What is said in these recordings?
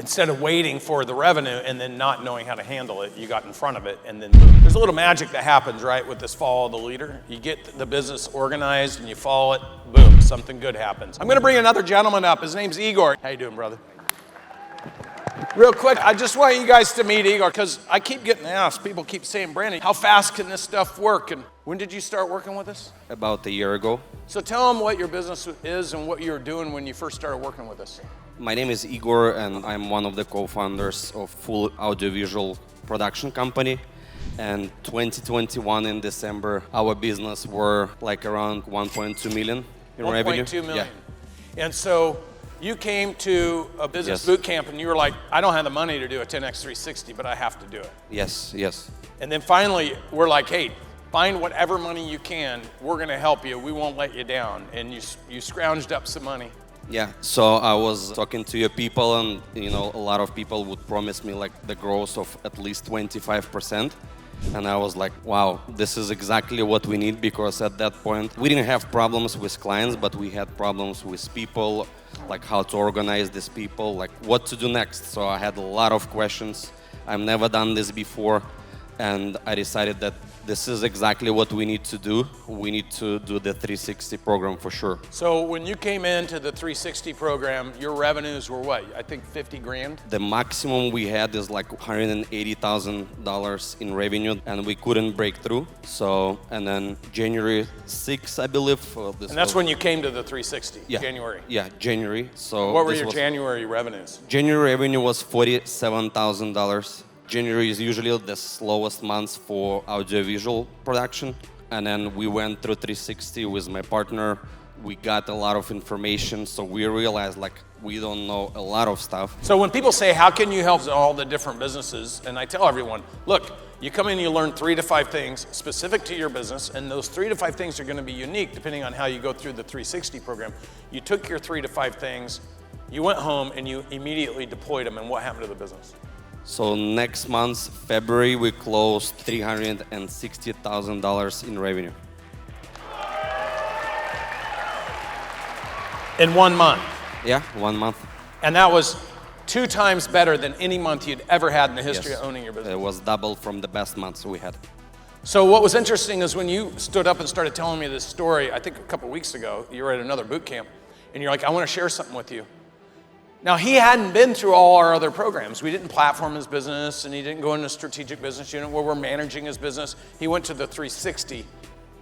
instead of waiting for the revenue and then not knowing how to handle it, you got in front of it and then boom. There's a little magic that happens, right, with this follow the leader. You get the business organized and you follow it, boom, something good happens. I'm gonna bring another gentleman up. His name's Igor. How you doing, brother? Real quick, I just want you guys to meet Igor because I keep getting asked, people keep saying, Brandon, how fast can this stuff work? And when did you start working with us? About a year ago. So tell them what your business is and what you were doing when you first started working with us. My name is Igor and I'm one of the co-founders of full audiovisual production company. And 2021 in December, our business were like around 1.2 million in revenue. 1.2 million. Yeah. And so you came to a business boot camp and you were like, I don't have the money to do a 10x 360, but I have to do it. Yes, yes. And then finally, we're like, hey, find whatever money you can. We're gonna help you. We won't let you down. And you scrounged up some money. Yeah, so I was talking to your people and, you know, a lot of people would promise me like the growth of at least 25%. And I was like, wow, this is exactly what we need, because at that point, we didn't have problems with clients, but we had problems with people, like how to organize these people, like what to do next. So I had a lot of questions. I've never done this before. And I decided that this is exactly what we need to do. We need to do the 360 program for sure. So when you came into the 360 program, your revenues were what? I think 50 grand? The maximum we had is like $180,000 in revenue, and we couldn't break through. So, and then January 6th, I believe. And that's when you came to the 360, yeah, January? Yeah, January. So what were your January revenues? January revenue was $47,000. January is usually the slowest month for audiovisual production. And then we went through 360 with my partner. We got a lot of information, so we realized like we don't know a lot of stuff. So when people say, how can you help all the different businesses? And I tell everyone, look, you come in, you learn 3 to 5 things specific to your business, and those 3 to 5 things are gonna be unique depending on how you go through the 360 program. You took your 3 to 5 things, you went home and you immediately deployed them, and what happened to the business? So next month, February, we closed $360,000 in revenue. In 1 month? Yeah, 1 month. And that was 2 times better than any month you'd ever had in the history of owning your business? It was double from the best months we had. So what was interesting is when you stood up and started telling me this story, I think a couple weeks ago, you were at another boot camp, and you're like, I want to share something with you. Now, he hadn't been through all our other programs. We didn't platform his business, and he didn't go into a strategic business unit where we're managing his business. He went to the 360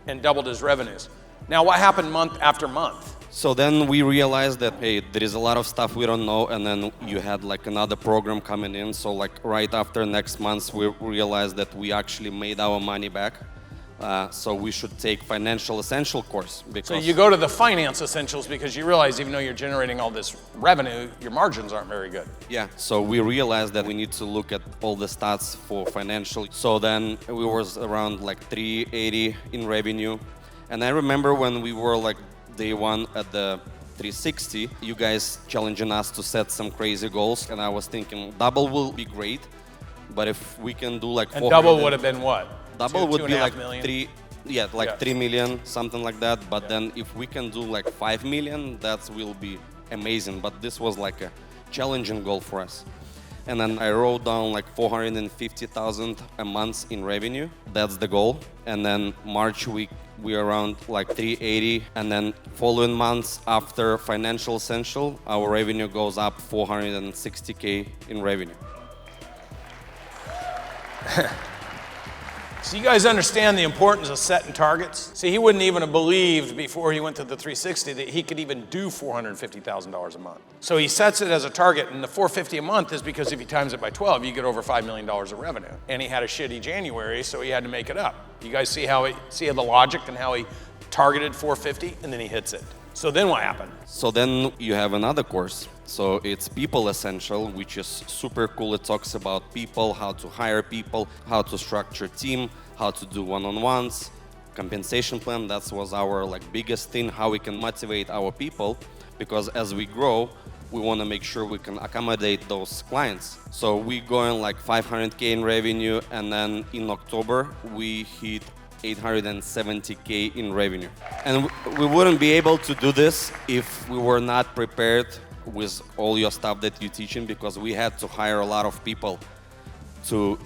and doubled his revenues. Now, what happened month after month? So then we realized that, hey, there is a lot of stuff we don't know, and then you had like another program coming in. So like right after next month, we realized that we actually made our money back. So we should take Financial Essential course. So you go to the Finance Essentials because you realize even though you're generating all this revenue, your margins aren't very good. Yeah, so we realized that we need to look at all the stats for financial. So then we was around like 380 in revenue. And I remember when we were like day one at the 360, you guys challenging us to set some crazy goals. And I was thinking double will be great, but if we can do like 400. And double would have been what? Double would be like million? 3 million, something like that. But then if we can do like 5 million, that will be amazing. But this was like a challenging goal for us. And then I wrote down like 450,000 a month in revenue. That's the goal. And then March we around like 380. And then following months after Financial Essential, our revenue goes up 460K in revenue. So you guys understand the importance of setting targets? See, he wouldn't even have believed before he went to the 360 that he could even do $450,000 a month. So he sets it as a target, and the $450 a month is because if he times it by 12, you get over $5 million of revenue. And he had a shitty January, so he had to make it up. You guys see the logic and how he targeted 450, and then he hits it. So then what happened? So then you have another course. So it's People Essential, which is super cool. It talks about people, how to hire people, how to structure team, how to do one-on-ones, compensation plan. That was our like biggest thing, how we can motivate our people, because as we grow, we want to make sure we can accommodate those clients. So we going like 500K in revenue, and then in October we hit 870K in revenue. And we wouldn't be able to do this if we were not prepared with all your stuff that you're teaching, because we had to hire a lot of people to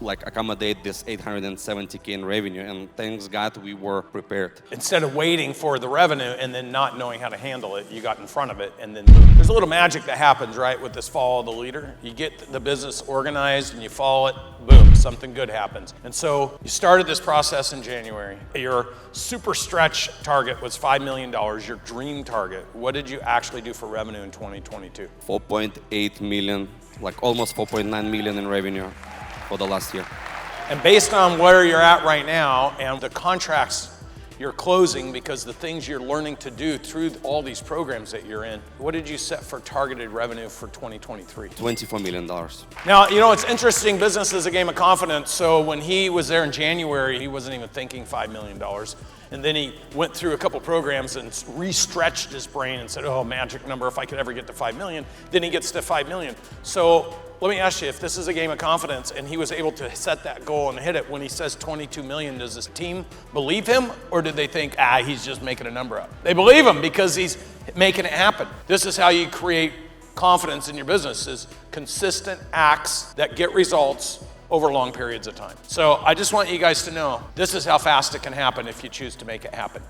like accommodate this 870K in revenue, and thanks God we were prepared. Instead of waiting for the revenue and then not knowing how to handle it, you got in front of it and then boom. There's a little magic that happens, right, with this follow the leader. You get the business organized and you follow it, boom, something good happens. And so you started this process in January. Your super stretch target was $5 million, your dream target. What did you actually do for revenue in 2022? 4.8 million, like almost 4.9 million in revenue for the last year. And based on where you're at right now and the contracts you're closing because the things you're learning to do through all these programs that you're in, what did you set for targeted revenue for 2023? $24 million. Now, you know, it's interesting, business is a game of confidence. So when he was there in January, he wasn't even thinking $5 million. And then he went through a couple programs and re-stretched his brain and said, oh, magic number, if I could ever get to 5 million. Then he gets to 5 million. So let me ask you, if this is a game of confidence and he was able to set that goal and hit it, when he says 22 million, does his team believe him? Or did they think, he's just making a number up? They believe him because he's making it happen. This is how you create confidence in your business, is consistent acts that get results over long periods of time. So I just want you guys to know, this is how fast it can happen if you choose to make it happen.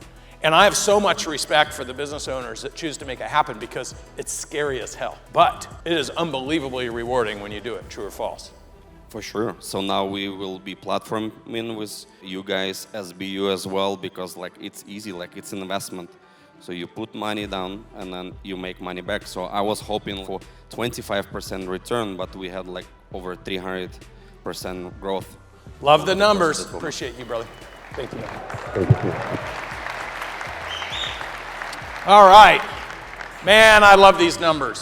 And I have so much respect for the business owners that choose to make it happen, because it's scary as hell. But it is unbelievably rewarding when you do it, true or false? For sure. So now we will be platforming with you guys, SBU as well, because like it's easy, like it's an investment. So you put money down and then you make money back. So I was hoping for 25% return, but we had like over 300% growth. Love the numbers. Appreciate you, brother. Thank you. Thank you. All right. Man, I love these numbers.